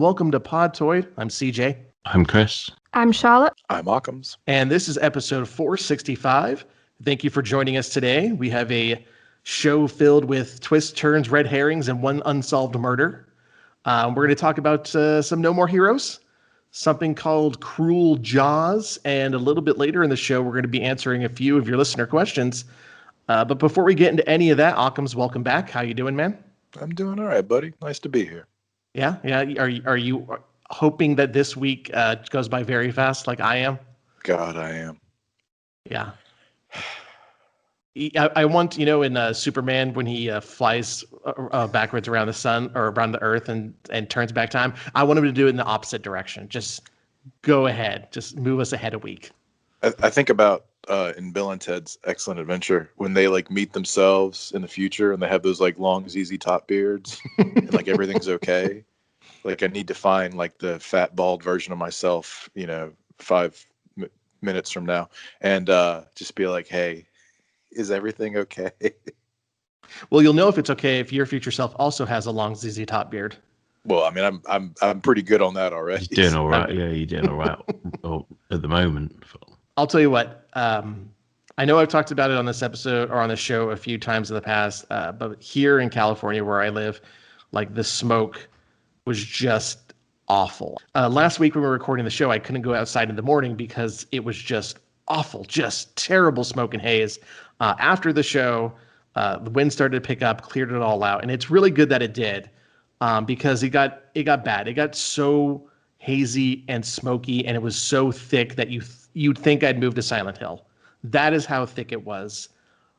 welcome to Podtoid. I'm CJ. I'm Chris. I'm Charlotte. I'm Occams. And this is episode 465. Thank you for joining us today. We have a show filled with twists, turns, red herrings, and one unsolved murder. We're going to talk about some No More Heroes, something called Cruel Jaws, and a little bit later in the show, we're going to be answering a few of your listener questions. But before we get into any of that, Occams, welcome back. How you doing, man? I'm doing all right, buddy. Nice to be here. Yeah. Are you hoping that this week goes by very fast like I am? God, I am. Yeah. I want, in Superman, when he flies backwards around the sun or around the earth and turns back time, I want him to do it in the opposite direction. Just go ahead. Just move us ahead a week. I think about in Bill and Ted's Excellent Adventure when they meet themselves in the future and they have those long ZZ Top beards and everything's okay. I need to find the fat bald version of myself, 5 minutes from now, and just be like, hey, is everything okay? Well, you'll know if it's okay if your future self also has a long ZZ Top beard. Well, I mean, I'm pretty good on that already. You're doing all right. Yeah, you're doing all right at the moment. I'll tell you what. I know I've talked about it on this episode or on the show a few times in the past, but here in California where I live, the smoke was just awful. Last week when we were recording the show, I couldn't go outside in the morning because it was just awful, just terrible smoke and haze. After the show, the wind started to pick up, cleared it all out, and it's really good that it did, because it got bad. It got so hazy and smoky, and it was so thick that you'd think I'd moved to Silent Hill. That is how thick it was.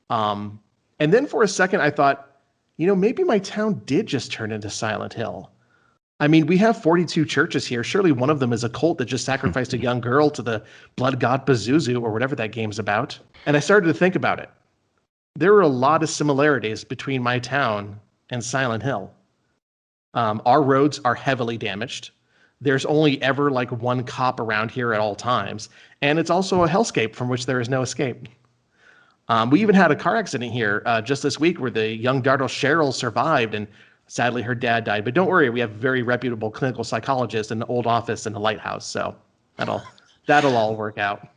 And then for a second, I thought, maybe my town did just turn into Silent Hill. I mean, we have 42 churches here. Surely one of them is a cult that just sacrificed a young girl to the blood god Pazuzu or whatever that game's about. And I started to think about it. There are a lot of similarities between my town and Silent Hill. Our roads are heavily damaged. There's only ever one cop around here at all times. And it's also a hellscape from which there is no escape. We even had a car accident here just this week where the young daughter Cheryl survived, and sadly her dad died. But don't worry, we have a very reputable clinical psychologist in the old office in the lighthouse. So that'll all work out.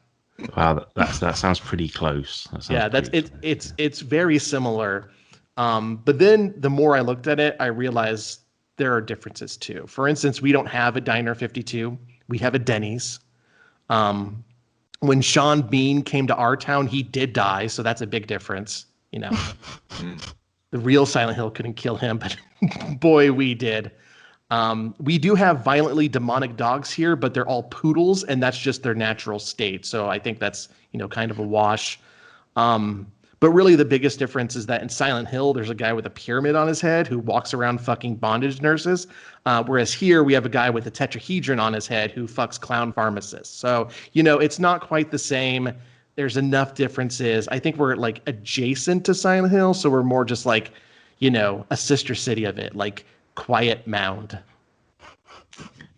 Wow, that sounds pretty close. It's very similar. But then the more I looked at it, I realized there are differences too. For instance, we don't have a Diner 52. We have a Denny's. When Sean Bean came to our town, he did die, so that's a big difference. The real Silent Hill couldn't kill him, but boy, we did. We do have violently demonic dogs here, but they're all poodles, and that's just their natural state. So I think that's, kind of a wash. But really the biggest difference is that in Silent Hill, there's a guy with a pyramid on his head who walks around fucking bondage nurses. Whereas here we have a guy with a tetrahedron on his head who fucks clown pharmacists. So, it's not quite the same. There's enough differences. I think we're adjacent to Silent Hill. So we're more just a sister city of it, Quiet Mound.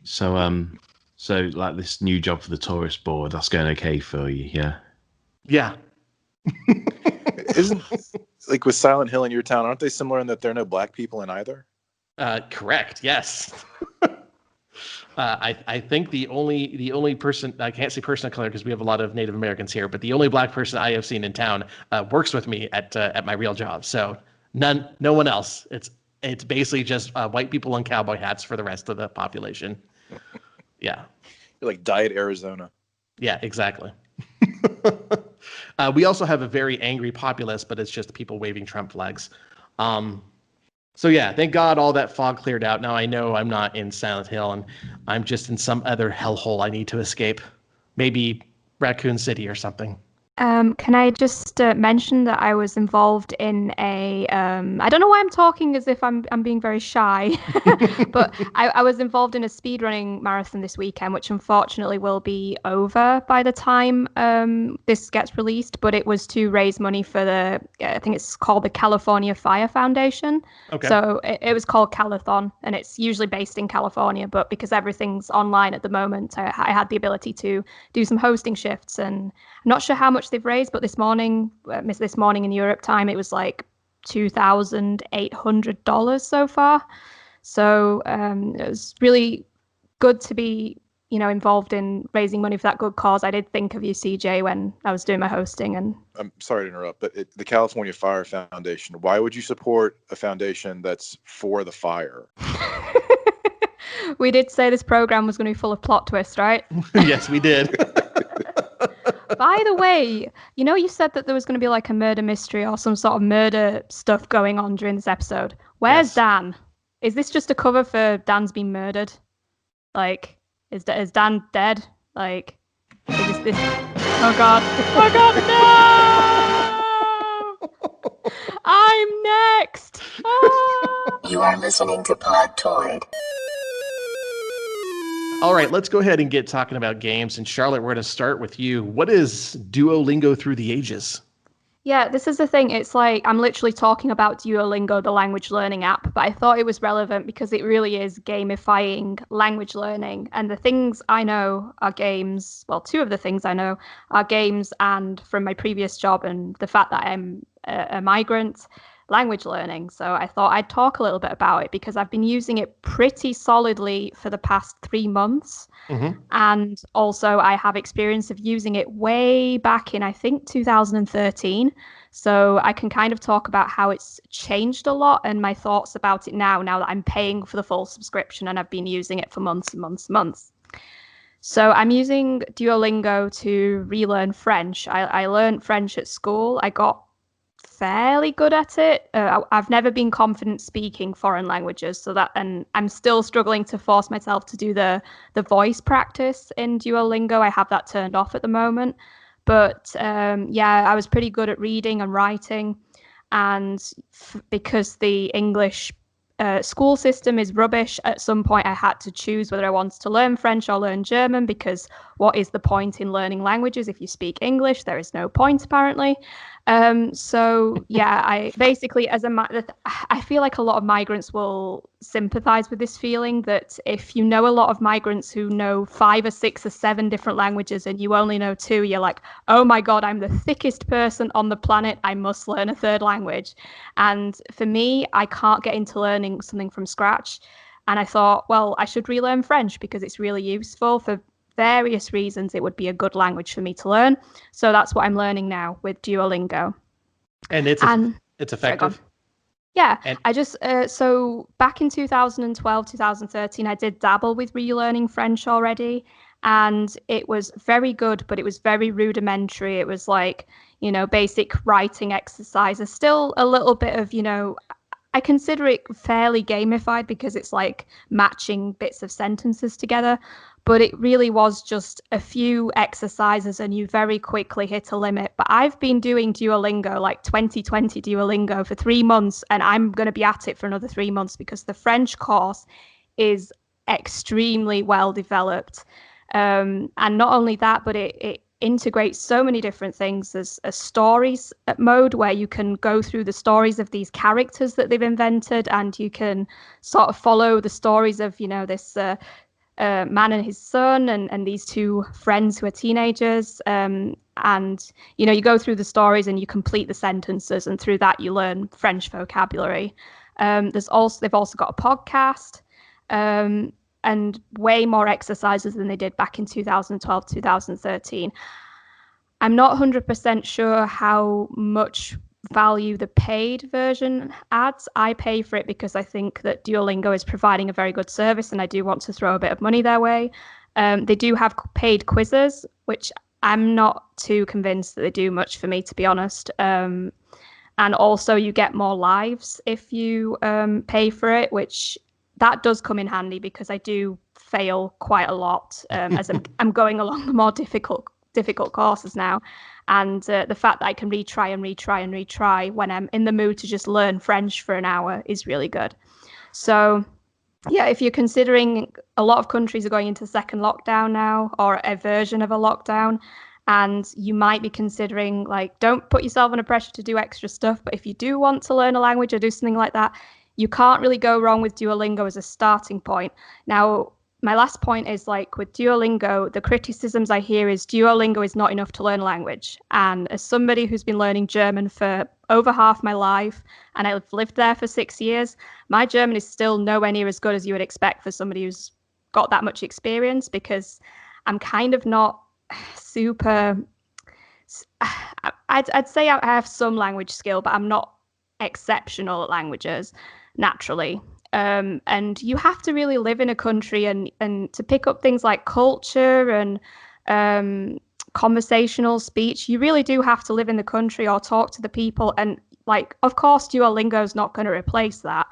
So this new job for the tourist board, that's going okay for you, yeah? Yeah. Isn't with Silent Hill in your town, aren't they similar in that there are no black people in either? Correct. Yes. I think the only person, I can't say person of color because we have a lot of Native Americans here, but the only black person I have seen in town works with me at my real job. So no one else. It's basically just white people in cowboy hats for the rest of the population. Yeah. You're like Diet Arizona. Yeah, exactly. We also have a very angry populace, but it's just people waving Trump flags. So yeah, thank God all that fog cleared out. Now I know I'm not in Silent Hill and I'm just in some other hellhole I need to escape. Maybe Raccoon City or something. Can I just mention that I was involved in a I don't know why I'm talking as if I'm being very shy, but I was involved in a speedrunning marathon this weekend, which unfortunately will be over by the time this gets released. But it was to raise money for the I think it's called the California Fire Foundation. Okay. So it was called Calathon, and it's usually based in California, but because everything's online at the moment, I had the ability to do some hosting shifts, and I'm not sure how much they've raised, but this morning in Europe time, it was like $2,800 so far. So it was really good to be, involved in raising money for that good cause. I did think of you, CJ, when I was doing my hosting. And I'm sorry to interrupt, but the California Fire Foundation, why would you support a foundation that's for the fire? We did say this program was going to be full of plot twists, right? Yes, we did. By the way, you said that there was going to be like a murder mystery or some sort of murder stuff going on during this episode. Where's Yes. Dan? Is this just a cover for Dan's been murdered? Like, is Dan dead? Like, is this? Oh God! Oh God! No! I'm next. Ah! You are listening to Podtoid. All right, let's go ahead and get talking about games. And Charlotte, we're going to start with you. What is Duolingo Through the Ages? Yeah, this is the thing. It's like I'm literally talking about Duolingo, the language learning app, but I thought it was relevant because it really is gamifying language learning. And the things I know are games. Well, two of the things I know are games, and from my previous job and the fact that I'm a migrant, language learning. So I thought I'd talk a little bit about it because I've been using it pretty solidly for the past 3 months. Mm-hmm. And also I have experience of using it way back in, I think, 2013. So I can kind of talk about how it's changed a lot and my thoughts about it now that I'm paying for the full subscription and I've been using it for months and months and months. So I'm using Duolingo to relearn French. I learned French at school. I got fairly good at it. I've never been confident speaking foreign languages, and I'm still struggling to force myself to do the voice practice in Duolingo. I have that turned off at the moment, but I was pretty good at reading and writing, and because the English school system is rubbish, at some point I had to choose whether I wanted to learn French or learn German, because what is the point in learning languages if you speak English? There is no point, apparently. I basically, I feel like a lot of migrants will sympathize with this feeling that if you know a lot of migrants who know 5 or 6 or 7 different languages and you only know 2, you're like, oh my God, I'm the thickest person on the planet. I must learn a 3rd language. And for me, I can't get into learning something from scratch. And I thought, well, I should relearn French because it's really useful for various reasons. It would be a good language for me to learn. So that's what I'm learning now with Duolingo. And it's effective. Yeah, And I just so back in 2012, 2013, I did dabble with relearning French already, and it was very good, but it was very rudimentary. It was like, basic writing exercises, still a little bit of, I consider it fairly gamified because it's like matching bits of sentences together, but it really was just a few exercises and you very quickly hit a limit. But I've been doing Duolingo, like 2020 Duolingo, for 3 months, and I'm going to be at it for another 3 months because the French course is extremely well developed. And not only that, but it integrates so many different things. There's a stories mode where you can go through the stories of these characters that they've invented, and you can sort of follow the stories of, this man and his son and these 2 friends who are teenagers. And, you go through the stories and you complete the sentences, and through that you learn French vocabulary. They've also got a podcast. And way more exercises than they did back in 2012, 2013. I'm not 100% sure how much value the paid version adds. I pay for it because I think that Duolingo is providing a very good service, and I do want to throw a bit of money their way. They do have paid quizzes, which I'm not too convinced that they do much for me, to be honest. And also you get more lives if you pay for it, which that does come in handy because I do fail quite a lot as I'm going along the more difficult courses now. And the fact that I can retry when I'm in the mood to just learn French for an hour is really good. So, yeah, if you're considering, a lot of countries are going into second lockdown now, or a version of a lockdown, and you might be considering, like, don't put yourself under pressure to do extra stuff, but if you do want to learn a language or do something like that, you can't really go wrong with Duolingo as a starting point. Now, my last point is, like, with Duolingo, the criticisms I hear is Duolingo is not enough to learn a language. And as somebody who's been learning German for over half my life, and I've lived there for 6 years, my German is still nowhere near as good as you would expect for somebody who's got that much experience because I'm kind of not super. I'd say I have some language skill, but I'm not exceptional at languages naturally. And you have to really live in a country and to pick up things like culture and conversational speech, you really do have to live in the country or talk to the people. And like, of course, Duolingo is not going to replace that,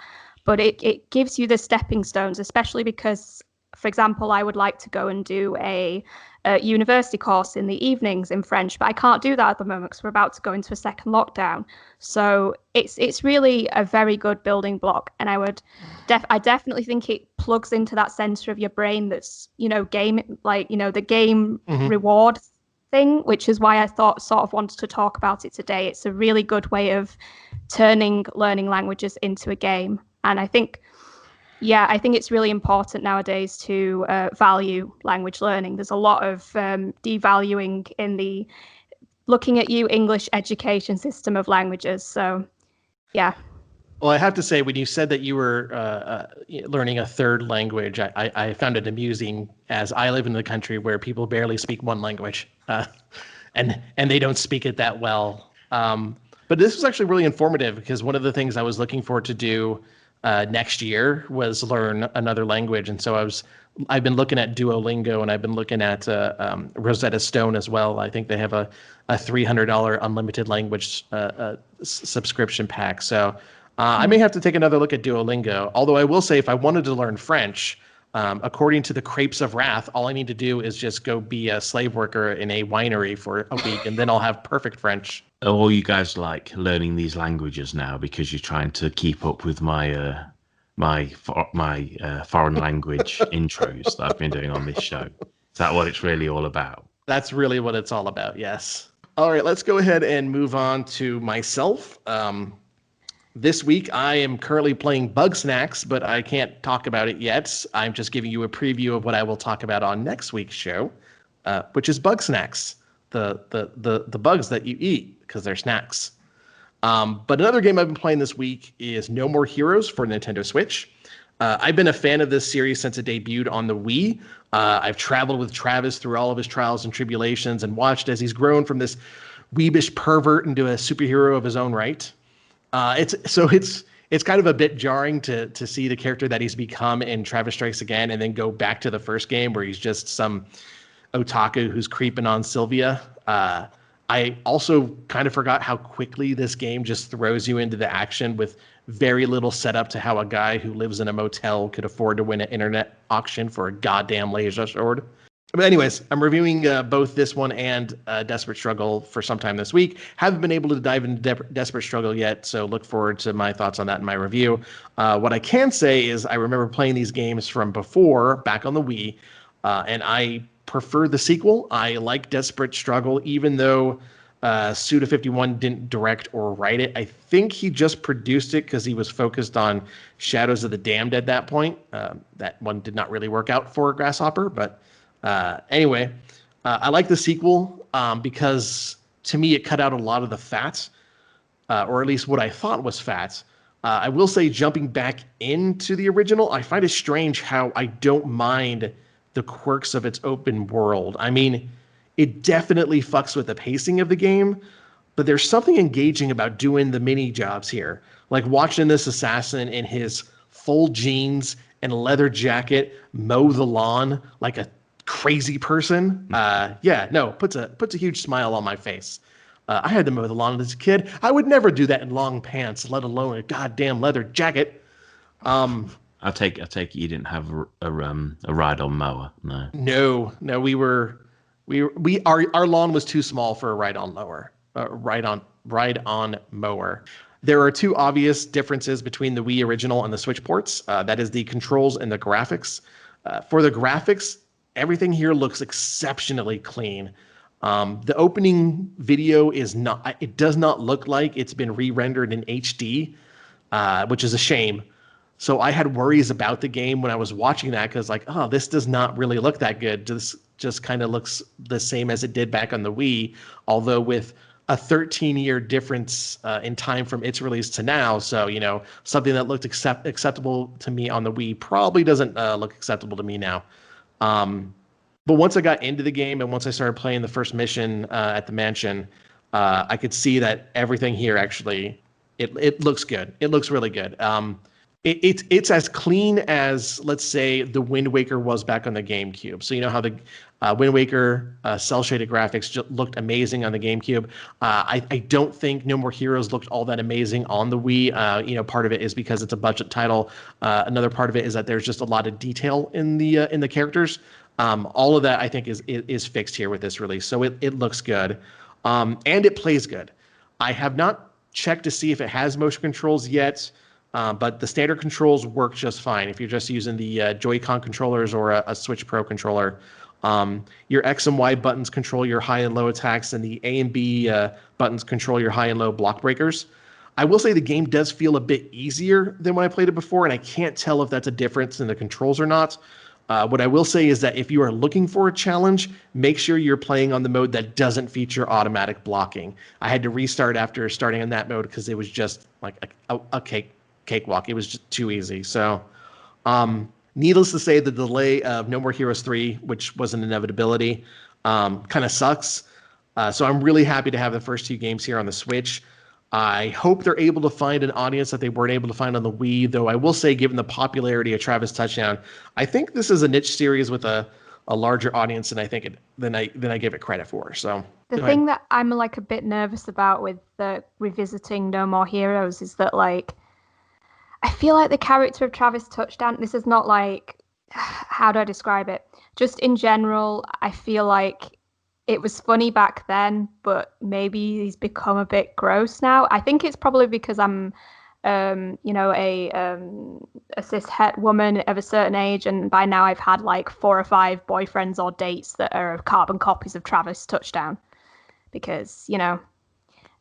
but it gives you the stepping stones, especially because, for example, I would like to go and do a university course in the evenings in French, but I can't do that at the moment because we're about to go into a second lockdown. So it's really a very good building block, and I definitely think it plugs into that center of your brain that's game, like the game reward thing, which is why I sort of wanted to talk about it today. It's a really good way of turning learning languages into a game, and I think it's really important nowadays to value language learning. There's a lot of devaluing in the looking at you English education system of languages. So, yeah. Well, I have to say, when you said that you were learning a third language, I found it amusing, as I live in the country where people barely speak one language, and they don't speak it that well. But this was actually really informative because one of the things I was looking forward to do next year was learn another language, and so I've been looking at Duolingo, and I've been looking at Rosetta Stone as well. I think they have a $300 unlimited language subscription pack. So I may have to take another look at Duolingo. Although I will say, if I wanted to learn French, according to the Crepes of Wrath, all I need to do is just go be a slave worker in a winery for a week, and then I'll have perfect French. Are all you guys like learning these languages now because you're trying to keep up with my foreign language intros that I've been doing on this show? Is that what it's really all about? That's really what it's all about, yes. All right, let's go ahead and move on to myself. This week, I am currently playing Bugsnax, but I can't talk about it yet. I'm just giving you a preview of what I will talk about on next week's show, which is Bugsnax, the bugs that you eat because they're snacks. But another game I've been playing this week is No More Heroes for Nintendo Switch. I've been a fan of this series since it debuted on the Wii. I've traveled with Travis through all of his trials and tribulations and watched as he's grown from this weebish pervert into a superhero of his own right. It's kind of a bit jarring to see the character that he's become in Travis Strikes Again and then go back to the first game where he's just some otaku who's creeping on Sylvia. I also kind of forgot how quickly this game just throws you into the action with very little setup to how a guy who lives in a motel could afford to win an internet auction for a goddamn laser sword. But anyways, I'm reviewing both this one and Desperate Struggle for some time this week. Haven't been able to dive into Desperate Struggle yet, so look forward to my thoughts on that in my review. What I can say is I remember playing these games from before, back on the Wii, and I prefer the sequel. I like Desperate Struggle, even though Suda51 didn't direct or write it. I think he just produced it because he was focused on Shadows of the Damned at that point. That one did not really work out for Grasshopper, but anyway, I like the sequel because to me it cut out a lot of the fat, or at least what I thought was fat. I will say, jumping back into the original, I find it strange how I don't mind the quirks of its open world. I mean, it definitely fucks with the pacing of the game, but there's something engaging about doing the mini jobs here. Like watching this assassin in his full jeans and leather jacket mow the lawn like a crazy person. Puts a huge smile on my face. I had to mow the lawn as a kid. I would never do that in long pants, let alone a goddamn leather jacket. I take it you didn't have a ride-on mower, no. No, our lawn was too small for a ride-on mower. There are two obvious differences between the Wii original and the Switch ports. That is the controls and the graphics. For the graphics, everything here looks exceptionally clean. The opening video does not look like it's been re-rendered in HD, which is a shame. So I had worries about the game when I was watching that because this does not really look that good. This just kind of looks the same as it did back on the Wii, although with a 13-year difference in time from its release to now. So, something that looked acceptable to me on the Wii probably doesn't look acceptable to me now. But once I got into the game and once I started playing the first mission at the mansion, I could see that everything here actually, it looks good. It looks really good. It's as clean as, let's say, the Wind Waker was back on the GameCube. So you know how the Wind Waker cel-shaded graphics just looked amazing on the GameCube. I don't think No More Heroes looked all that amazing on the Wii. Part of it is because it's a budget title. Another part of it is that there's just a lot of detail in the characters. All of that I think is fixed here with this release. So it looks good, and it plays good. I have not checked to see if it has motion controls yet. But the standard controls work just fine if you're just using the Joy-Con controllers or a Switch Pro controller. Your X and Y buttons control your high and low attacks, and the A and B buttons control your high and low block breakers. I will say the game does feel a bit easier than when I played it before, and I can't tell if that's a difference in the controls or not. What I will say is that if you are looking for a challenge, make sure you're playing on the mode that doesn't feature automatic blocking. I had to restart after starting on that mode because it was just like a cakewalk. It was just too easy. So, needless to say, the delay of No More Heroes 3, which was an inevitability, kind of sucks. So I'm really happy to have the first two games here on the Switch. I hope they're able to find an audience that they weren't able to find on the Wii, though I will say, given the popularity of Travis Touchdown, I think this is a niche series with a larger audience than I give it credit for. So the thing that I'm like a bit nervous about with the revisiting No More Heroes is that like I feel like the character of Travis Touchdown, this is not like, how do I describe it? Just in general, I feel like it was funny back then, but maybe he's become a bit gross now. I think it's probably because I'm, a cis-het woman of a certain age, and by now I've had like 4 or 5 boyfriends or dates that are carbon copies of Travis Touchdown. Because,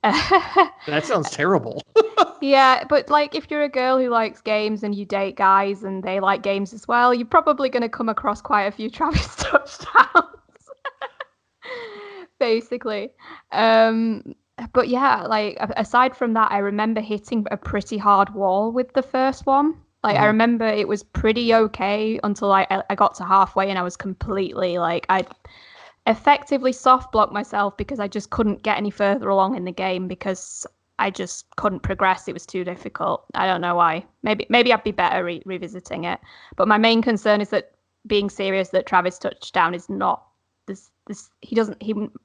that sounds terrible. Yeah, but like if you're a girl who likes games and you date guys and they like games as well, you're probably going to come across quite a few Travis Touchdowns. Basically. But yeah, like aside from that, I remember hitting a pretty hard wall with the first one. Like I remember it was pretty okay until I got to halfway and I was completely like I effectively soft blocked myself because I just couldn't get any further along in the game because I just couldn't progress. It was too difficult. I don't know why. Maybe I'd be better revisiting it. But my main concern is that being serious, that Travis Touchdown is not this. He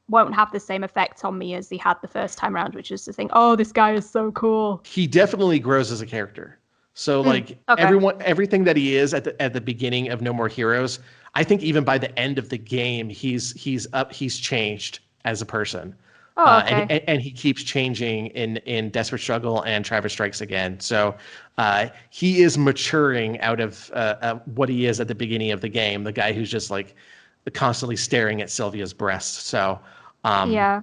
won't have the same effect on me as he had the first time around, which is to think, oh, this guy is so cool. He definitely grows as a character. So everything that he is at the beginning of No More Heroes, I think even by the end of the game, he's changed as a person. Oh, okay. And he keeps changing in Desperate Struggle and Travis Strikes Again. So he is maturing out of what he is at the beginning of the game, the guy who's just like constantly staring at Sylvia's breast. So yeah.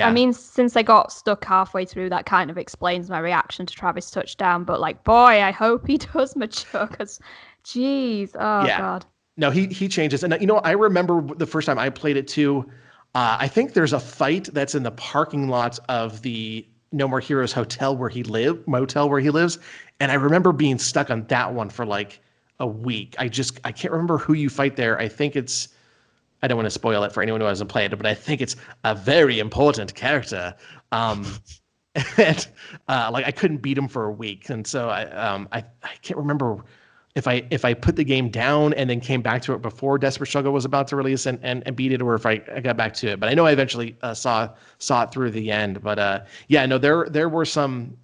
I mean, since I got stuck halfway through, that kind of explains my reaction to Travis Touchdown. But like, boy, I hope he does mature because, geez, God. No, he changes. And I remember the first time I played it too. I think there's a fight that's in the parking lot of the No More Heroes motel where he lives. And I remember being stuck on that one for like a week. I can't remember who you fight there. I think I don't want to spoil it for anyone who hasn't played it, but I think it's a very important character. And I couldn't beat him for a week. And so I can't remember if I put the game down and then came back to it before Desperate Struggle was about to release and beat it, or if I got back to it. But I know I eventually saw it through the end. But there were some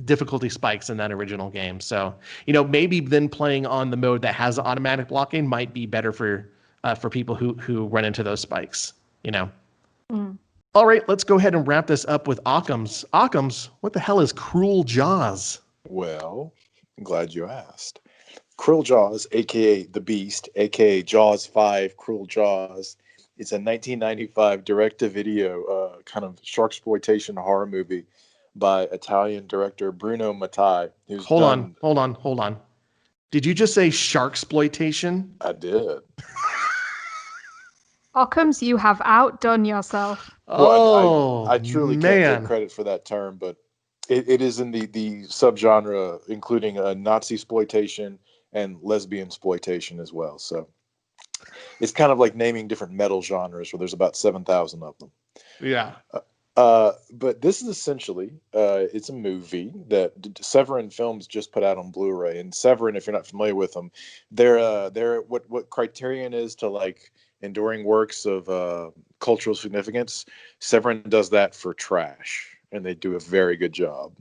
difficulty spikes in that original game. So maybe then playing on the mode that has automatic blocking might be better for people who run into those spikes. All right, let's go ahead and wrap this up with Occams. Occams, what the hell is Cruel Jaws? Well, I'm glad you asked. Cruel Jaws, a.k.a. The Beast, a.k.a. Jaws 5, Cruel Jaws. It's a 1995 direct-to-video kind of sharksploitation horror movie by Italian director Bruno Mattei. Hold on. Did you just say sharksploitation? I did. Occams, you have outdone yourself. Oh, I truly can't take credit for that term, but it is in the subgenre, including Nazi exploitation and lesbian exploitation as well. So it's kind of like naming different metal genres, where there's about 7,000 of them. Yeah. But this is essentially it's a movie that Severin Films just put out on Blu-ray. And Severin, if you're not familiar with them, they're what Criterion is to like enduring works of cultural significance. Severin does that for trash, and they do a very good job.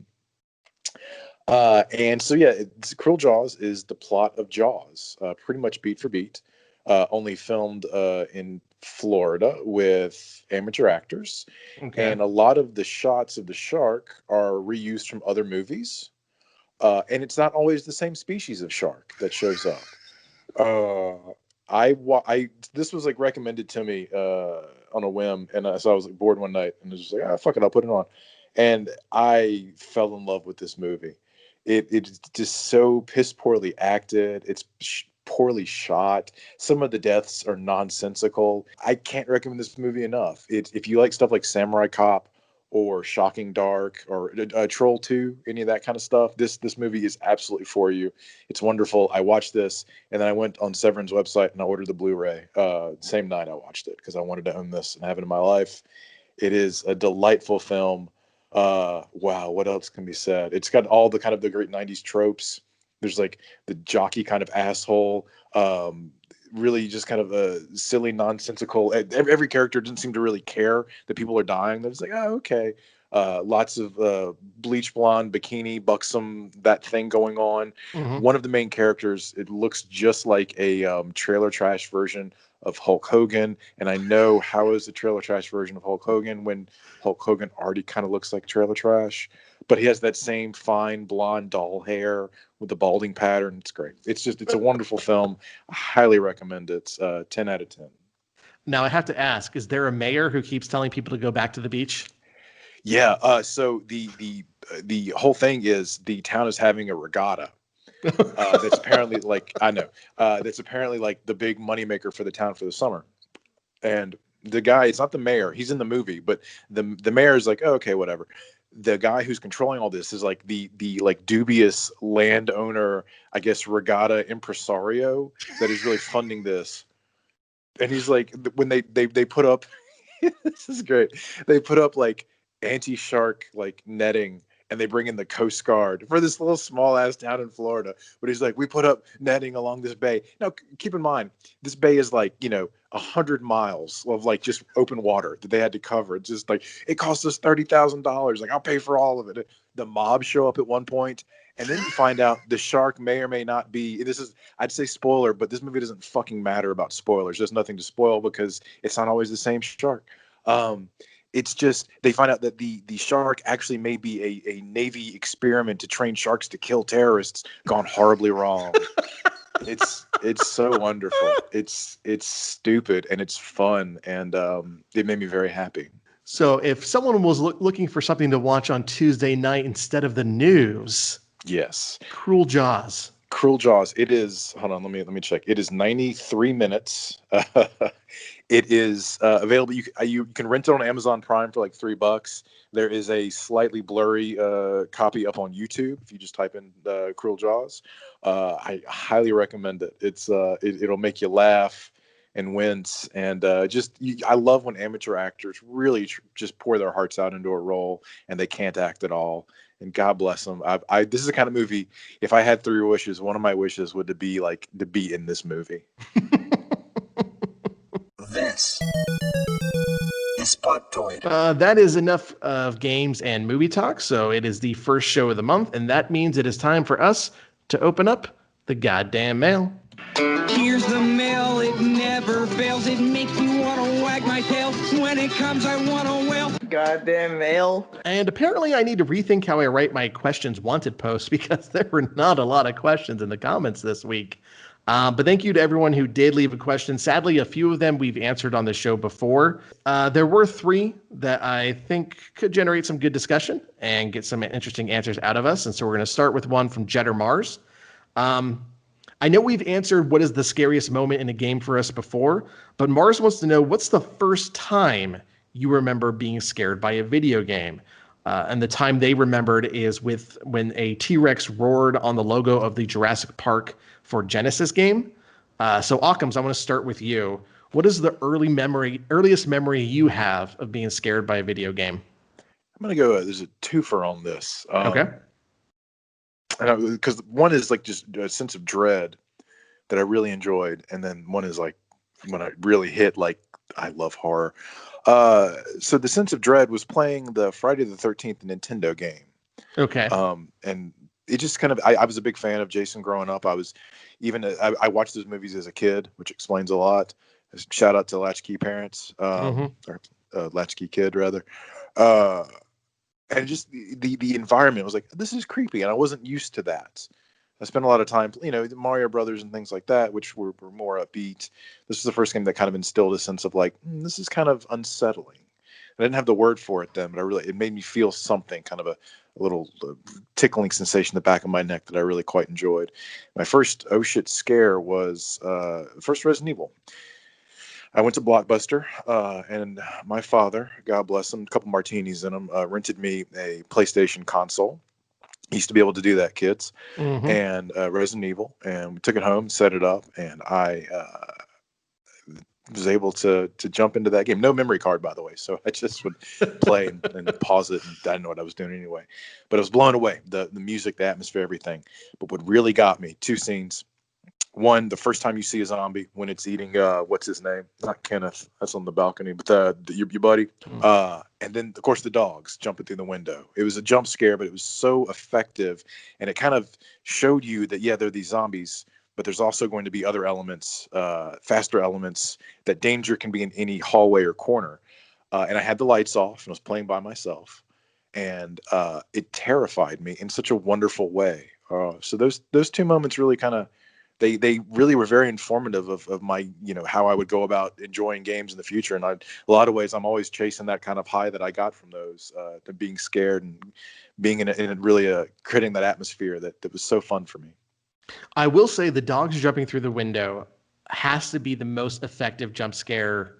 And so yeah, Cruel Jaws is the plot of Jaws, pretty much beat for beat. Only filmed in Florida with amateur actors. Okay. And a lot of the shots of the shark are reused from other movies. And it's not always the same species of shark that shows up. This was like recommended to me on a whim, and so I was like bored one night, and was just like, fuck it, I'll put it on. And I fell in love with this movie. It's just so piss poorly acted. It's poorly shot. Some of the deaths are nonsensical. I can't recommend this movie enough. If you like stuff like Samurai Cop or Shocking Dark or Troll 2, any of that kind of stuff, this movie is absolutely for you. It's wonderful. I watched this, and then I went on Severin's website and I ordered the Blu-ray. Same night I watched it because I wanted to own this and have it in my life. It is a delightful film. Wow, what else can be said? It's got all the kind of the great 90s tropes. There's like the jockey kind of asshole, really just kind of a silly, nonsensical. Every character doesn't seem to really care that people are dying. They're just like, oh, okay. Lots of bleach blonde, bikini, buxom, that thing going on. Mm-hmm. One of the main characters, it looks just like a trailer trash version of Hulk Hogan. And I know, how is the trailer trash version of Hulk Hogan when Hulk Hogan already kind of looks like trailer trash? But he has that same fine blonde doll hair with the balding pattern. It's great. It's a wonderful film. I highly recommend it. 10 out of 10. Now I have to ask, is there a mayor who keeps telling people to go back to the beach? Yeah. So the whole thing is the town is having a regatta. That's apparently like, I know, that's apparently like the big moneymaker for the town for the summer. And the guy, it's not the mayor, he's in the movie, but the mayor is like, oh, okay, whatever. The guy who's controlling all this is like the like dubious landowner, I guess, regatta impresario that is really funding this. And he's like, when they put up, this is great. They put up like anti-shark like netting, and they bring in the Coast Guard for this little small ass town in Florida. But he's like, we put up netting along this bay. Now, keep in mind, this bay is like, 100 miles of like just open water that they had to cover. It's just like, it cost us $30,000. Like, I'll pay for all of it. The mob show up at one point, and then you find out the shark may or may not be. This is, I'd say spoiler, but this movie doesn't fucking matter about spoilers. There's nothing to spoil because it's not always the same shark. It's just they find out that the shark actually may be a Navy experiment to train sharks to kill terrorists gone horribly wrong. It's so wonderful. It's stupid and it's fun, and it made me very happy. So if someone was looking for something to watch on Tuesday night instead of the news, yes, Cruel Jaws. Cruel Jaws. It is. Hold on. Let me check. It is 93 minutes. It is available. You can rent it on Amazon Prime for like $3. There is a slightly blurry copy up on YouTube if you just type in Cruel Jaws. I highly recommend it. It'll make you laugh and wince, and I love when amateur actors really just pour their hearts out into a role and they can't act at all. And God bless them. This is the kind of movie. If I had 3 wishes, one of my wishes would to be in this movie. This is Podtoid. That is enough of games and movie talk. So it is the first show of the month, and that means it is time for us to open up the goddamn mail. Here's the mail, it never fails. It makes me want to wag my tail. When it comes, I want to wail. Goddamn mail. And apparently I need to rethink how I write my questions wanted posts because there were not a lot of questions in the comments this week. But thank you to everyone who did leave a question. Sadly, a few of them we've answered on the show before. There were 3 that I think could generate some good discussion and get some interesting answers out of us. And so we're going to start with one from Jetter Mars. I know we've answered what is the scariest moment in a game for us before, but Mars wants to know what's the first time you remember being scared by a video game. And the time they remembered is when a T-Rex roared on the logo of the Jurassic Park for Genesis game. So Occams, I want to start with you. What is the earliest memory you have of being scared by a video game? I'm gonna go. There's a twofer on this. Okay. Because one is like just a sense of dread that I really enjoyed, and then one is like when I really hit like I love horror. So the sense of dread was playing the Friday the 13th Nintendo game. Okay. And it just kind of I was a big fan of Jason growing up. I I watched those movies as a kid, which explains a lot. Shout out to latchkey parents, or latchkey kid rather. And just the environment was like, this is creepy, and I wasn't used to that. I spent a lot of time, the Mario Brothers and things like that, which were more upbeat. This was the first game that kind of instilled a sense of like, this is kind of unsettling. I didn't have the word for it then, but it made me feel something, kind of a little tickling sensation in the back of my neck that I really quite enjoyed. My first oh shit scare was first Resident Evil. I went to Blockbuster, and my father, God bless him, a couple martinis in him, rented me a PlayStation console. He used to be able to do that, kids, and Resident Evil. And we took it home, set it up, and I was able to jump into that game. No memory card, by the way, so I just would play and pause it, and I didn't know what I was doing anyway. But I was blown away, the music, the atmosphere, everything. But what really got me, two scenes. One, the first time you see a zombie when it's eating, what's his name? Not Kenneth. That's on the balcony, but your buddy. And then, of course, the dogs jumping through the window. It was a jump scare, but it was so effective. And it kind of showed you that, yeah, there are these zombies, but there's also going to be other elements, faster elements, that danger can be in any hallway or corner. And I had the lights off and was playing by myself. And it terrified me in such a wonderful way. So those two moments really kind of, They really were very informative of my, how I would go about enjoying games in the future. And a lot of ways, I'm always chasing that kind of high that I got from those, to being scared and being in really creating that atmosphere that was so fun for me. I will say the dogs jumping through the window has to be the most effective jump scare,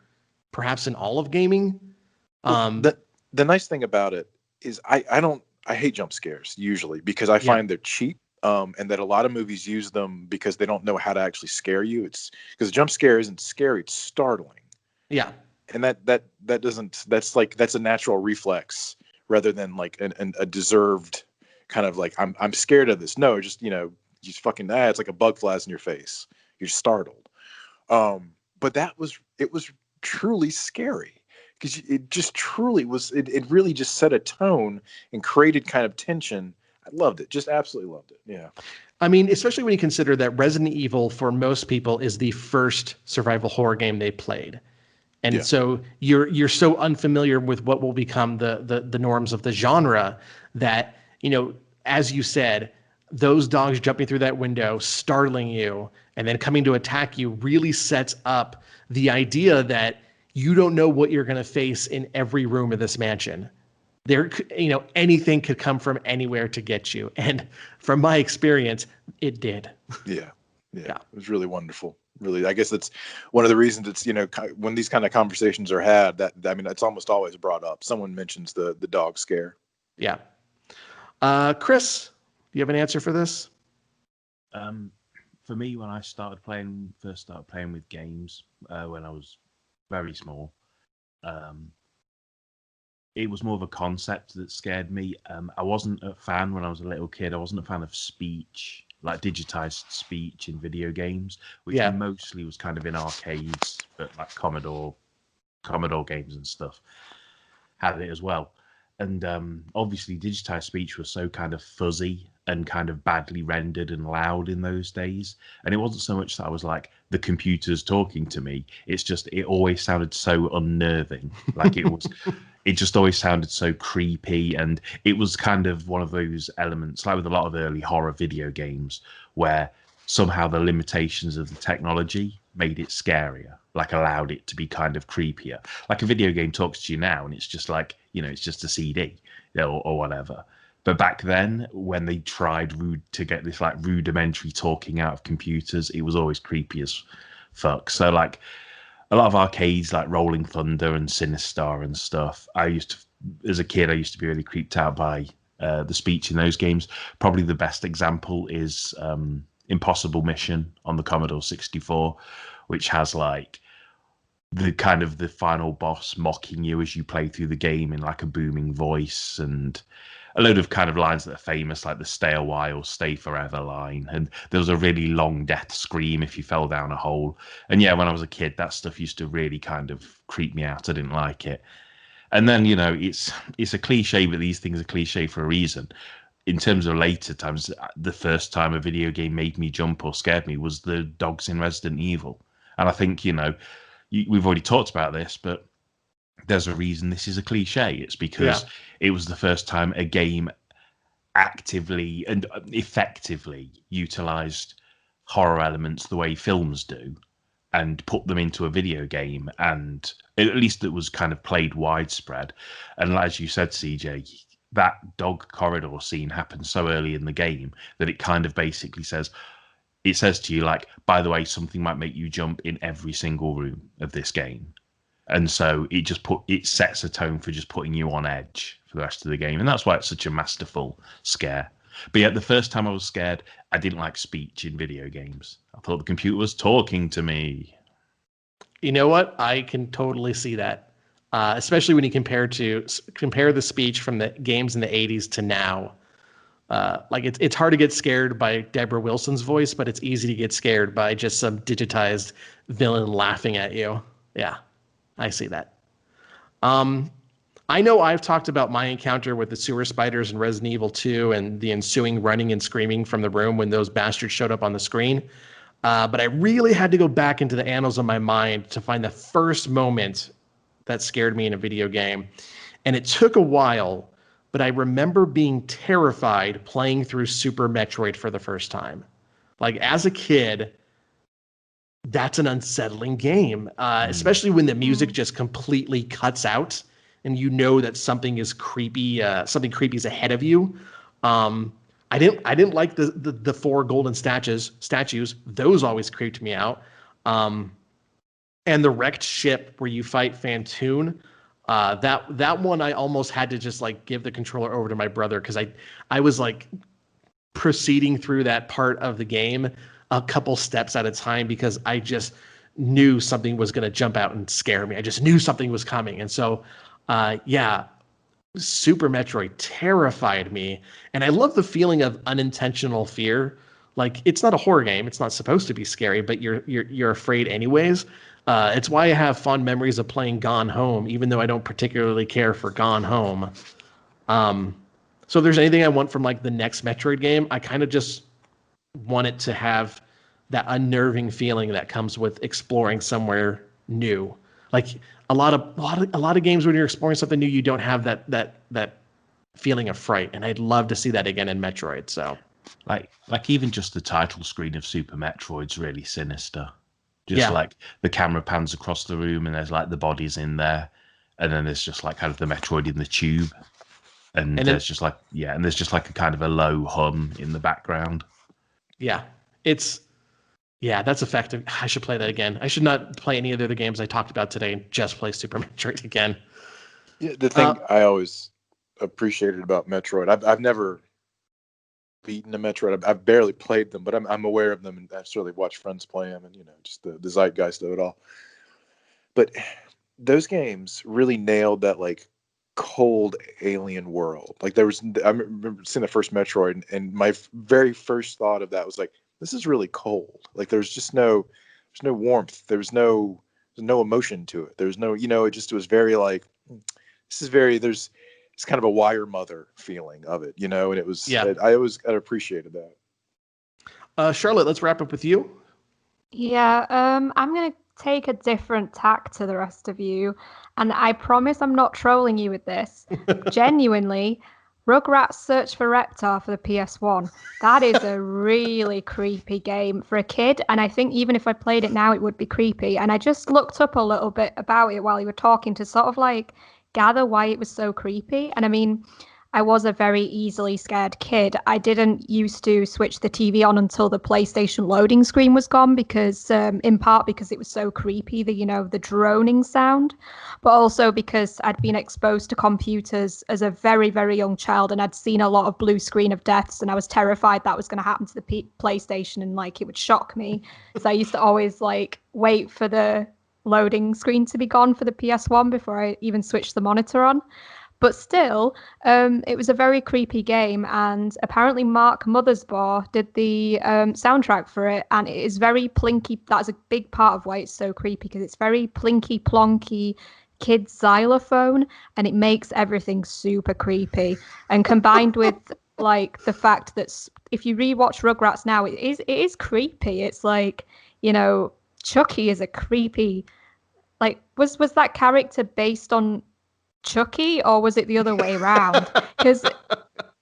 perhaps in all of gaming. The nice thing about it is I hate jump scares usually because I find they're cheap. And that a lot of movies use them because they don't know how to actually scare you. It's because a jump scare isn't scary; it's startling. Yeah, and that's a natural reflex rather than like a deserved kind of like I'm scared of this. No, just just fucking it's like a bug flies in your face. You're startled. But it was truly scary because it just truly was. It really just set a tone and created kind of tension. I loved it. Just absolutely loved it. Yeah. I mean, especially when you consider that Resident Evil, for most people, is the first survival horror game they played. And so you're so unfamiliar with what will become the norms of the genre that, as you said, those dogs jumping through that window, startling you, and then coming to attack you really sets up the idea that you don't know what you're going to face in every room of this mansion. There, anything could come from anywhere to get you. And from my experience, it did. Yeah. It was really wonderful. Really, I guess that's one of the reasons it's, when these kind of conversations are had, it's almost always brought up. Someone mentions the dog scare. Yeah. Chris, do you have an answer for this? For me, when I first started playing with games, when I was very small, it was more of a concept that scared me. I wasn't a fan when I was a little kid. I wasn't a fan of speech, like digitized speech in video games, which mostly was kind of in arcades, but like Commodore games and stuff had it as well. And obviously digitized speech was so kind of fuzzy and kind of badly rendered and loud in those days. And it wasn't so much that I was like, the computer's talking to me. It's just, it always sounded so unnerving. Like it just always sounded so creepy. And it was kind of one of those elements, like with a lot of early horror video games, where somehow the limitations of the technology made it scarier, like allowed it to be kind of creepier. Like a video game talks to you now and it's just like, it's just a CD or whatever. But back then, when they tried to get this like rudimentary talking out of computers, it was always creepy as fuck. So like a lot of arcades like Rolling Thunder and Sinistar and stuff, as a kid, I used to be really creeped out by the speech in those games. Probably the best example is Impossible Mission on the Commodore 64, which has like the kind of the final boss mocking you as you play through the game in like a booming voice, and a load of kind of lines that are famous, like the stay a while, stay forever line. And there was a really long death scream if you fell down a hole. And yeah, when I was a kid, that stuff used to really kind of creep me out. I didn't like it. And then, it's a cliche, but these things are cliche for a reason. In terms of later times, the first time a video game made me jump or scared me was the dogs in Resident Evil. And I think, we've already talked about this, but there's a reason this is a cliche. It's because it was the first time a game actively and effectively utilized horror elements the way films do and put them into a video game, and at least it was kind of played widespread. And as you said, CJ, that dog corridor scene happens so early in the game that it kind of basically says to you, like, by the way, something might make you jump in every single room of this game. And so it sets a tone for just putting you on edge for the rest of the game. And that's why it's such a masterful scare. But yet the first time I was scared, I didn't like speech in video games. I thought the computer was talking to me. You know what? I can totally see that. Especially when you compare the speech from the games in the 80s to now. It's hard to get scared by Deborah Wilson's voice, but it's easy to get scared by just some digitized villain laughing at you. Yeah, I see that. I know I've talked about my encounter with the sewer spiders in Resident Evil 2 and the ensuing running and screaming from the room when those bastards showed up on the screen. But I really had to go back into the annals of my mind to find the first moment that scared me in a video game. And it took a while, but I remember being terrified playing through Super Metroid for the first time. Like, as a kid, that's an unsettling game, especially when the music just completely cuts out and you know that something is creepy, something creepy is ahead of you. I didn't like the four golden statues. Those always creeped me out. And the wrecked ship where you fight Fantoon, that one I almost had to just like give the controller over to my brother because I was like proceeding through that part of the game a couple steps at a time because I just knew something was going to jump out and scare me. I just knew something was coming. And so, Super Metroid terrified me. And I love the feeling of unintentional fear. Like, it's not a horror game. It's not supposed to be scary, but you're afraid anyways. It's why I have fond memories of playing Gone Home, even though I don't particularly care for Gone Home. So if there's anything I want from like the next Metroid game, I kind of just want it to have that unnerving feeling that comes with exploring somewhere new. Like a lot of games when you're exploring something new, you don't have that feeling of fright, and I'd love to see that again in Metroid. So, like even just the title screen of Super Metroid's really sinister. Just like the camera pans across the room, and there's like the bodies in there, and then there's just like kind of the Metroid in the tube, and there's just like a kind of a low hum in the background. Yeah, that's effective. I should play that again. I should not play any of the other games I talked about today and just play Super Metroid again. Yeah, the thing I always appreciated about Metroid, I've never beaten a Metroid. I've barely played them, but I'm aware of them, and I've certainly watched friends play them, and just the zeitgeist of it all. But those games really nailed that like cold alien world. Like I remember seeing the first Metroid, and my very first thought of that was like, this is really cold. Like there's no warmth. There's no emotion to it. There's no, it was very like, it's kind of a wire mother feeling of it, and it was, I appreciated that. Charlotte, let's wrap up with you. Yeah, I'm going to take a different tack to the rest of you. And I promise I'm not trolling you with this. Genuinely, Rugrats Search for Reptar for the PS1. That is a really creepy game for a kid. And I think even if I played it now, it would be creepy. And I just looked up a little bit about it while you were talking to sort of like gather why it was so creepy. And I mean, I was a very easily scared kid. I didn't used to switch the TV on until the PlayStation loading screen was gone because, in part because it was so creepy, the droning sound, but also because I'd been exposed to computers as a very, very young child and I'd seen a lot of blue screen of deaths and I was terrified that was going to happen to the PlayStation and like it would shock me. So I used to always like wait for the loading screen to be gone for the PS1 before I even switched the monitor on. But still, it was a very creepy game, and apparently Mark Mothersbaugh did the soundtrack for it, and it is very plinky. That's a big part of why it's so creepy, because it's very plinky plonky kid xylophone, and it makes everything super creepy. And combined with like the fact that if you rewatch Rugrats now, it is creepy. It's like, Chucky is a creepy. Like, was that character based on Chucky, or was it the other way around? Because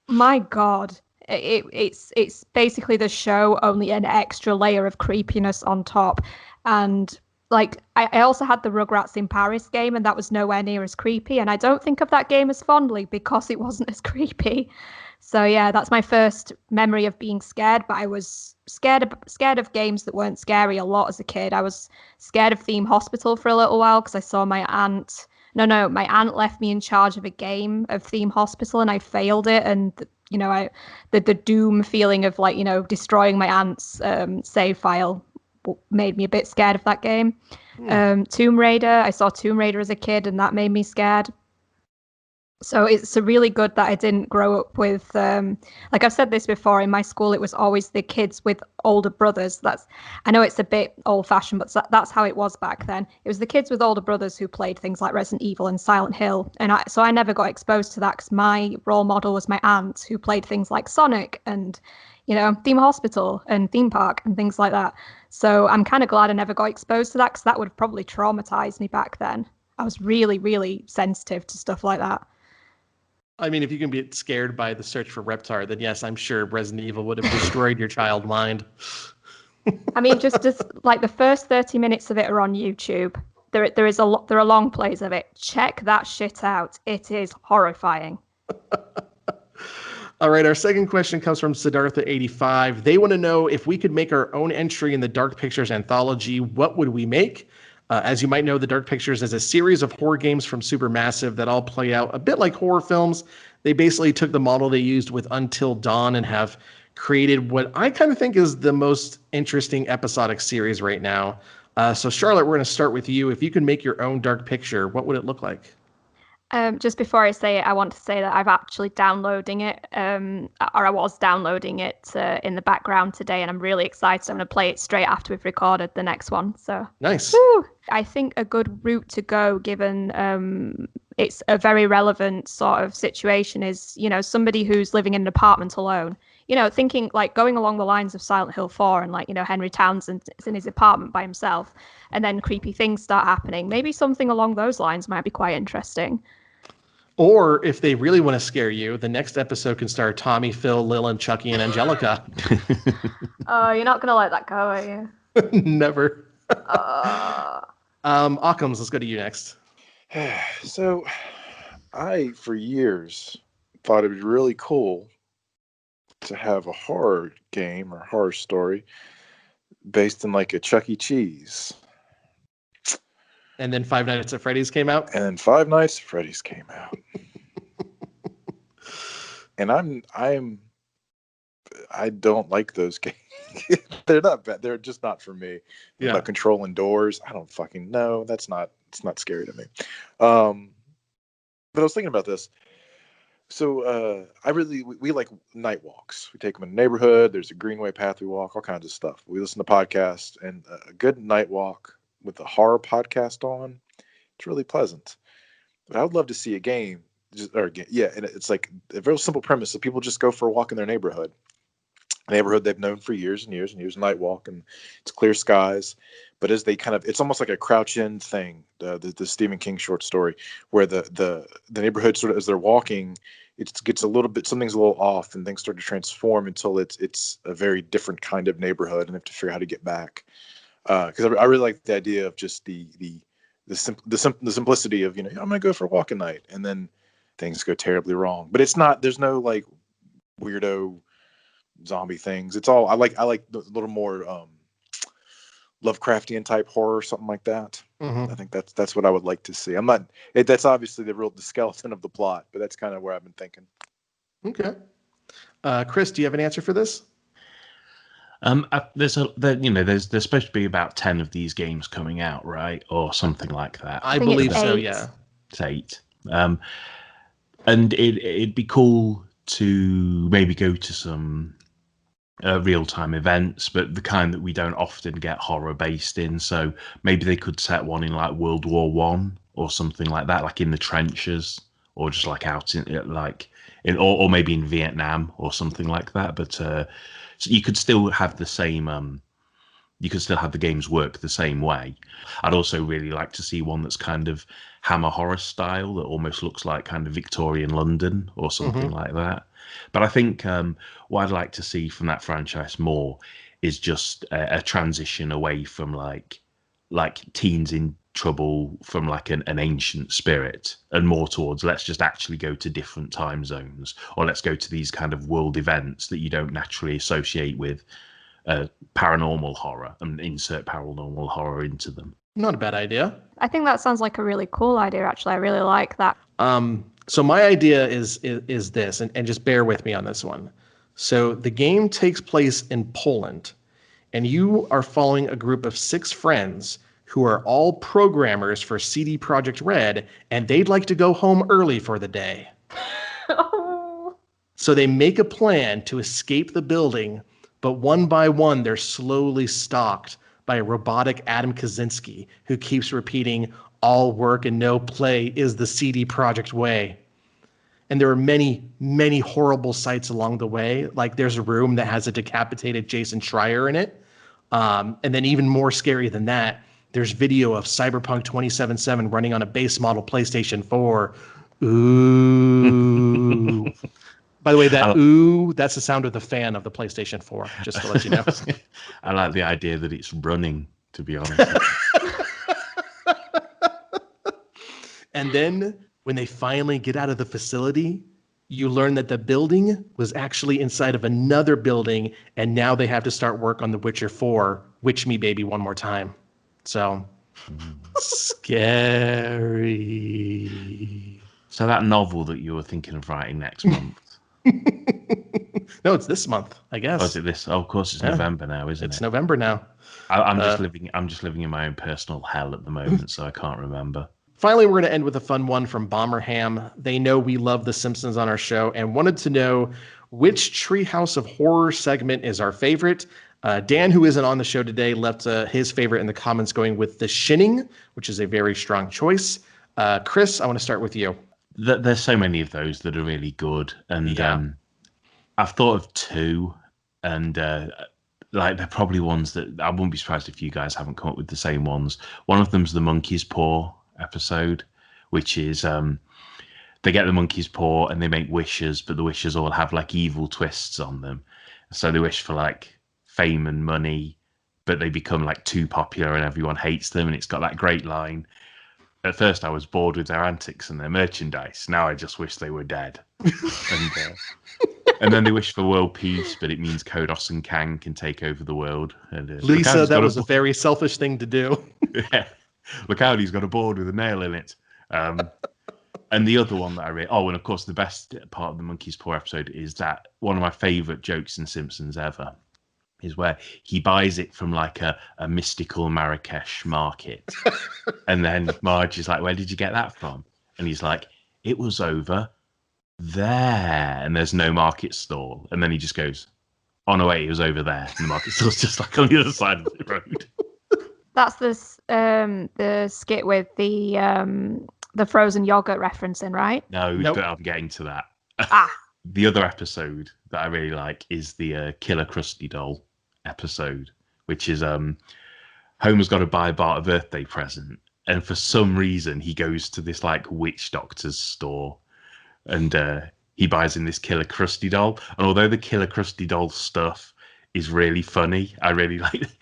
my God, it's basically the show, only an extra layer of creepiness on top. And like I also had the Rugrats in Paris game, and that was nowhere near as creepy. And I don't think of that game as fondly because it wasn't as creepy. So yeah, that's my first memory of being scared. But I was scared of games that weren't scary a lot as a kid. I was scared of Theme Hospital for a little while because I saw my aunt. No, my aunt left me in charge of a game of Theme Hospital and I failed it. And, the doom feeling of like, destroying my aunt's save file made me a bit scared of that game. Tomb Raider, I saw Tomb Raider as a kid and that made me scared. So it's really good that I didn't grow up with, like I've said this before, in my school, it was always the kids with older brothers. I know it's a bit old fashioned, but that's how it was back then. It was the kids with older brothers who played things like Resident Evil and Silent Hill. And so I never got exposed to that because my role model was my aunt who played things like Sonic and, Theme Hospital and Theme Park and things like that. So I'm kind of glad I never got exposed to that because that would have probably traumatized me back then. I was really, really sensitive to stuff like that. I mean, if you can be scared by the search for Reptar, then yes, I'm sure Resident Evil would have destroyed your child mind. I mean, just like the first 30 minutes of it are on YouTube. There are long plays of it. Check that shit out. It is horrifying. All right, our second question comes from Siddhartha85. They want to know, if we could make our own entry in the Dark Pictures anthology, what would we make? As you might know, the Dark Pictures is a series of horror games from Supermassive that all play out a bit like horror films. They basically took the model they used with Until Dawn and have created what I kind of think is the most interesting episodic series right now. So Charlotte, we're going to start with you. If you could make your own Dark Picture, what would it look like? Just before I say it, I want to say that I've actually downloading it, or I was downloading it in the background today, and I'm really excited. I'm going to play it straight after we've recorded the next one. So nice. Woo! I think a good route to go, given it's a very relevant sort of situation, is somebody who's living in an apartment alone. Thinking like going along the lines of Silent Hill 4 and like, Henry Townsend is in his apartment by himself and then creepy things start happening. Maybe something along those lines might be quite interesting. Or if they really want to scare you, the next episode can star Tommy, Phil, Lil, and Chucky and Angelica. Oh, you're not going to let that go, are you? Never. Occams, let's go to you next. So I, for years, thought it'd be really cool to have a horror game or horror story based in like a Chuck E. Cheese. And then Five Nights at Freddy's came out? And then Five Nights at Freddy's came out. And I don't like those games. They're not bad. They're just not for me. Yeah. About controlling doors. I don't fucking know. It's not scary to me. But I was thinking about this. So we like night walks. We take them in the neighborhood. There's a greenway path we walk, all kinds of stuff. We listen to podcasts, and a good night walk with a horror podcast on, it's really pleasant. But I would love to see a game, and it's like a very simple premise that people just go for a walk in their neighborhood. A neighborhood they've known for years and years and years, night walk, and it's clear skies. But as they it's almost like a Crouch In thing, the Stephen King short story, where the neighborhood sort of, as they're walking, it gets a little bit, something's a little off, and things start to transform until it's a very different kind of neighborhood, and they have to figure out how to get back. Because I really like the idea of just the simplicity of I'm gonna go for a walk at night, and then things go terribly wrong. But it's not. There's no like weirdo zombie things. It's all I like a little more Lovecraftian type horror, something like that. I think that's what I would like to see. That's obviously the skeleton of the plot, but that's kind of where I've been thinking. Okay. Chris, do you have an answer for this? There's supposed to be about 10 of these games coming out, right, or something like that. I believe so. Yeah, it's 8. And it'd be cool to maybe go to some real-time events, but the kind that we don't often get horror based in. So maybe they could set one in like World War One or something like that, like in the trenches, or just like out or maybe in Vietnam or something like that. But so you could still have the same. You could still have the games work the same way. I'd also really like to see one that's kind of Hammer horror style that almost looks like kind of Victorian London or something like that. But I think what I'd like to see from that franchise more is just a transition away from like teens in trouble from like an ancient spirit, and more towards let's just actually go to different time zones, or let's go to these kind of world events that you don't naturally associate with paranormal horror, and insert paranormal horror into them. Not a bad idea. I think that sounds like a really cool idea, actually. I really like that. So my idea is this, and just bear with me on this one. So the game takes place in Poland, and you are following a group of 6 friends who are all programmers for CD Projekt Red, and they'd like to go home early for the day. So they make a plan to escape the building, but one by one, they're slowly stalked by a robotic Adam Kaczynski who keeps repeating, "All work and no play is the CD Projekt way." And there are many, many horrible sights along the way. Like there's a room that has a decapitated Jason Schreier in it. And then even more scary than that, there's video of Cyberpunk 2077 running on a base model PlayStation 4. Ooh. By the way, that ooh, that's the sound of the fan of the PlayStation 4, just to let you know. I like the idea that it's running, to be honest. And then when they finally get out of the facility, you learn that the building was actually inside of another building, and now they have to start work on The Witcher 4, Witch Me Baby one more time. So, scary. So that novel that you were thinking of writing next month? No, it's this month, I guess. Oh, is it this? Oh, of course, it's November now, isn't it? It's November now. I'm just living in my own personal hell at the moment, so I can't remember. Finally, we're going to end with a fun one from Bomberham. They know we love The Simpsons on our show and wanted to know which Treehouse of Horror segment is our favorite. Dan, who isn't on the show today, left his favorite in the comments, going with The Shinning, which is a very strong choice. Chris, I want to start with you. There's so many of those that are really good, and I've thought of 2, and they're probably ones that I wouldn't be surprised if you guys haven't come up with the same ones. One of them's the monkey's paw episode, which is they get the monkey's paw and they make wishes, but the wishes all have like evil twists on them. So they wish for like fame and money, but they become like too popular and everyone hates them. And it's got that great line: "At first I was bored with their antics and their merchandise. Now I just wish they were dead." And then they wish for world peace, but it means Kodos and Kang can take over the world. And, Lisa, that was a very selfish thing to do. Yeah. Look out, he's got a board with a nail in it. And the other one that I really... Oh, and of course, the best part of the Monkey's Paw episode is that one of my favourite jokes in Simpsons ever is where he buys it from like a mystical Marrakesh market. And then Marge is like, "Where did you get that from?" And he's like, "It was over there." And there's no market stall. And then he just goes, "Oh, no, wait, it was over there." And the market stall's just like on the other side of the road. That's the skit with the frozen yogurt referencing, right? No, Nope. but I'm getting to that. Ah. The other episode that I really like is the Killer Krusty doll episode, which is Homer's got to buy Bart a birthday present, and for some reason he goes to this like witch doctor's store, and he buys in this Killer Krusty doll. And although the Killer Krusty doll stuff is really funny, I really like it.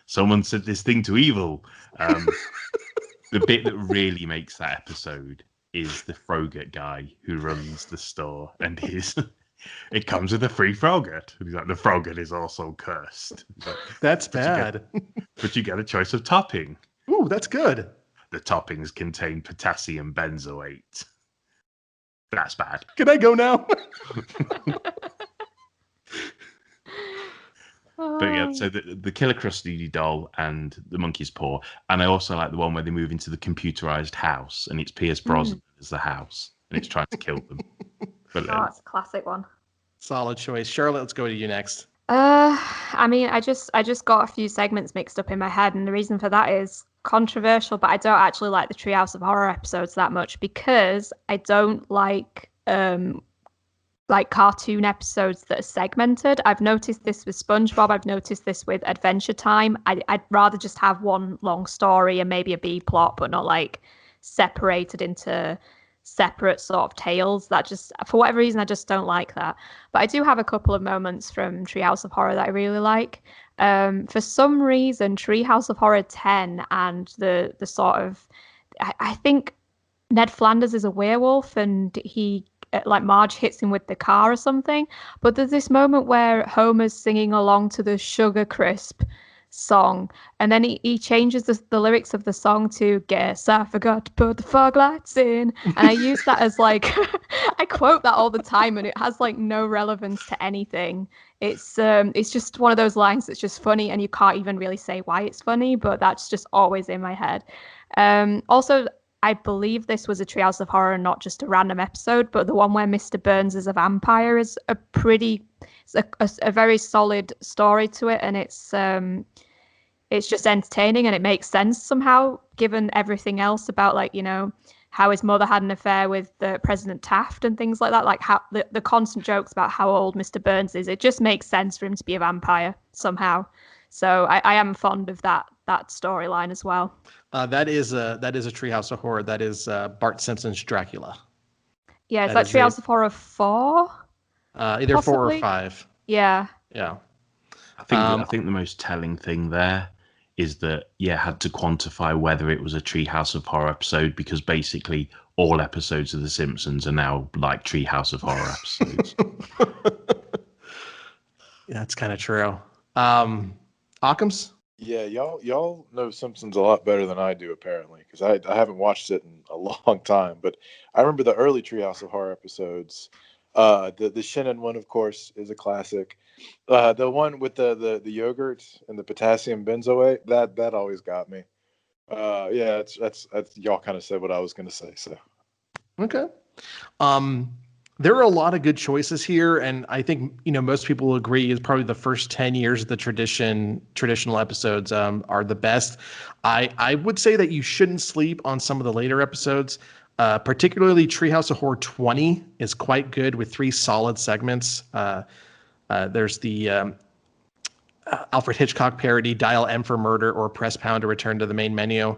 Someone said this thing to evil. The bit that really makes that episode is the Frogurt guy who runs the store, and it comes with a free Frogurt. And he's like, the Frogurt is also cursed. Like, that's bad. But you get a choice of topping. Ooh, that's good. The toppings contain potassium benzoate. That's bad. Can I go now? But yeah, so the Killer Krusty doll and the monkey's paw, and I also like the one where they move into the computerized house, and it's Pierce Brosnan as the house, and it's trying to kill them. But, that's a classic one. Solid choice, Charlotte. Let's go to you next. I mean, I just got a few segments mixed up in my head, and the reason for that is controversial, but I don't actually like the Treehouse of Horror episodes that much because I don't like cartoon episodes that are segmented. I've noticed this with SpongeBob. I've noticed this with Adventure Time. I'd rather just have one long story and maybe a B plot, but not like separated into separate sort of tales. That just, for whatever reason, I just don't like that. But I do have a couple of moments from Treehouse of Horror that I really like. For some reason, Treehouse of Horror 10 and the sort of, I think Ned Flanders is a werewolf and he, like Marge hits him with the car or something. But there's this moment where Homer's singing along to the Sugar Crisp song, and then he changes the lyrics of the song to "Guess I forgot to put the fog lights in," and I use that as like I quote that all the time, and it has like no relevance to anything. It's just one of those lines that's just funny, and you can't even really say why it's funny, but that's just always in my head. Also, I believe this was a Treehouse of Horror, not just a random episode, but the one where Mr. Burns is a vampire is a very solid story to it, and it's just entertaining and it makes sense somehow given everything else about, like, you know, how his mother had an affair with President Taft and things like that, like how the constant jokes about how old Mr. Burns is. It just makes sense for him to be a vampire somehow. So I am fond of that storyline as well. That is a Treehouse of Horror. That is Bart Simpson's Dracula. Yeah, is that Treehouse of Horror 4? Either possibly? 4 or 5. Yeah. Yeah. I think the most telling thing there is that, had to quantify whether it was a Treehouse of Horror episode, because basically all episodes of The Simpsons are now like Treehouse of Horror episodes. Yeah, that's kind of true. Occams? Yeah, y'all know Simpsons a lot better than I do, apparently, because I haven't watched it in a long time. But I remember the early Treehouse of Horror episodes. The Shannon one, of course, is a classic. The one with the yogurt and the potassium benzoate, that always got me. That's y'all kind of said what I was going to say. So okay. There are a lot of good choices here, and I think, you know, most people will agree is probably the first 10 years of the traditional episodes are the best. I would say that you shouldn't sleep on some of the later episodes. Particularly Treehouse of Horror 20 is quite good with 3 solid segments. There's the Alfred Hitchcock parody, Dial M for Murder or Press Pound to return to the main menu.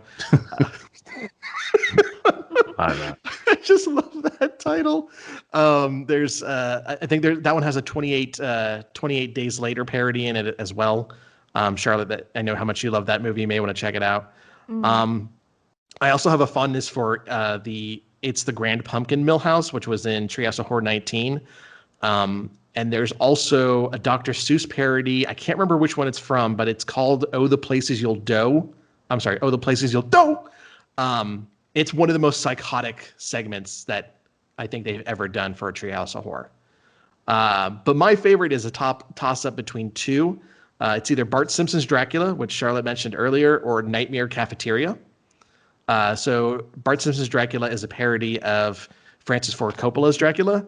I just love that title. There's I think that one has a 28 Days Later parody in it as well. Charlotte, I know how much you love that movie. You may want to check it out. I also have a fondness for It's the Grand Pumpkin Milhouse, which was in Treehouse of Horror 19. And there's also a Dr. Seuss parody. I can't remember which one it's from, but it's called Oh, the Places You'll Do. I'm sorry, Oh, the Places You'll Do. It's one of the most psychotic segments that I think they've ever done for a Treehouse of Horror. But my favorite is a toss-up between 2. It's either Bart Simpson's Dracula, which Charlotte mentioned earlier, or Nightmare Cafeteria. So Bart Simpson's Dracula is a parody of Francis Ford Coppola's Dracula,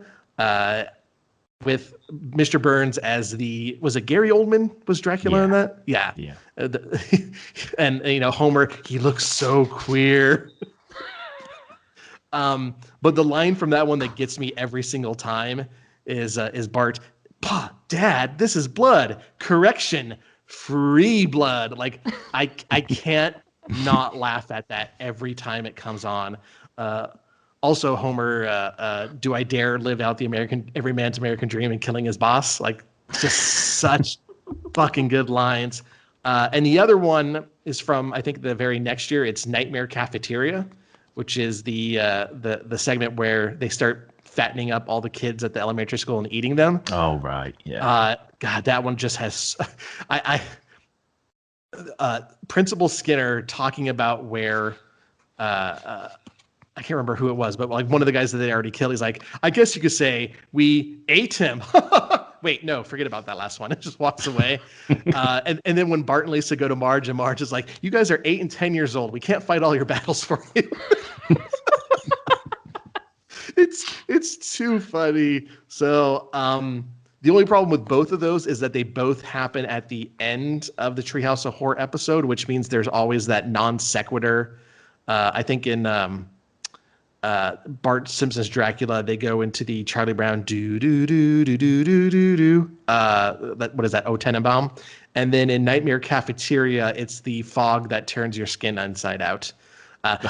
with Mr. Burns as was it Gary Oldman was Dracula in that? Yeah. And you know, Homer, he looks so queer. But the line from that one that gets me every single time is Bart, "Pa, Dad, this is blood. Correction, free blood." Like I can't not laugh at that every time it comes on. Also, Homer, "Do I dare live out every man's American dream and killing his boss?" Like, just such fucking good lines. And the other one is from, I think, the very next year. It's Nightmare Cafeteria, which is the segment where they start fattening up all the kids at the elementary school and eating them. Oh, right. Yeah. God, that one just has Principal Skinner talking about where I can't remember who it was, but like one of the guys that they already killed, he's like, I guess you could say we ate him. Wait, no, forget about that last one. It just walks away. And then when Bart and Lisa go to Marge, and Marge is like, you guys are 8 and 10 years old. We can't fight all your battles for you. It's too funny. So the only problem with both of those is that they both happen at the end of the Treehouse of Horror episode, which means there's always that non sequitur. I think in Bart Simpson's Dracula, they go into the Charlie Brown do do do do do do do do. What is that? O Tenenbaum. And then in Nightmare Cafeteria, it's the fog that turns your skin inside out.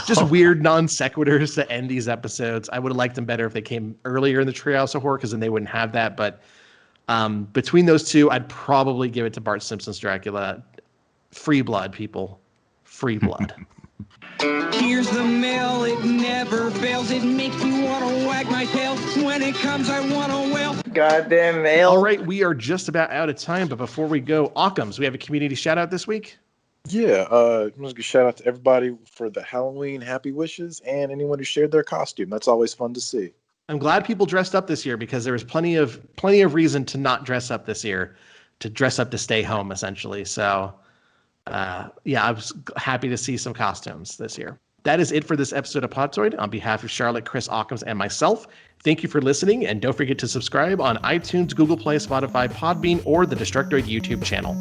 Just weird non sequiturs to end these episodes. I would have liked them better if they came earlier in the Treehouse of Horror, because then they wouldn't have that. But between those two, I'd probably give it to Bart Simpson's Dracula. Free blood, people. Free blood. Here's the mail, it never fails. It makes me want to wag my tail. When it comes, I want to wail. Goddamn mail. All right, we are just about out of time, but before we go, Occams, we have a community shout out this week. Yeah, I want to shout out to everybody for the Halloween happy wishes and anyone who shared their costume. That's always fun to see. I'm glad people dressed up this year, because there was plenty of reason to not dress up this year, to dress up to stay home, essentially. So, yeah, I was happy to see some costumes this year. That is it for this episode of Podtoid. On behalf of Charlotte, Chris, Occams, and myself, thank you for listening, and don't forget to subscribe on iTunes, Google Play, Spotify, Podbean, or the Destructoid YouTube channel.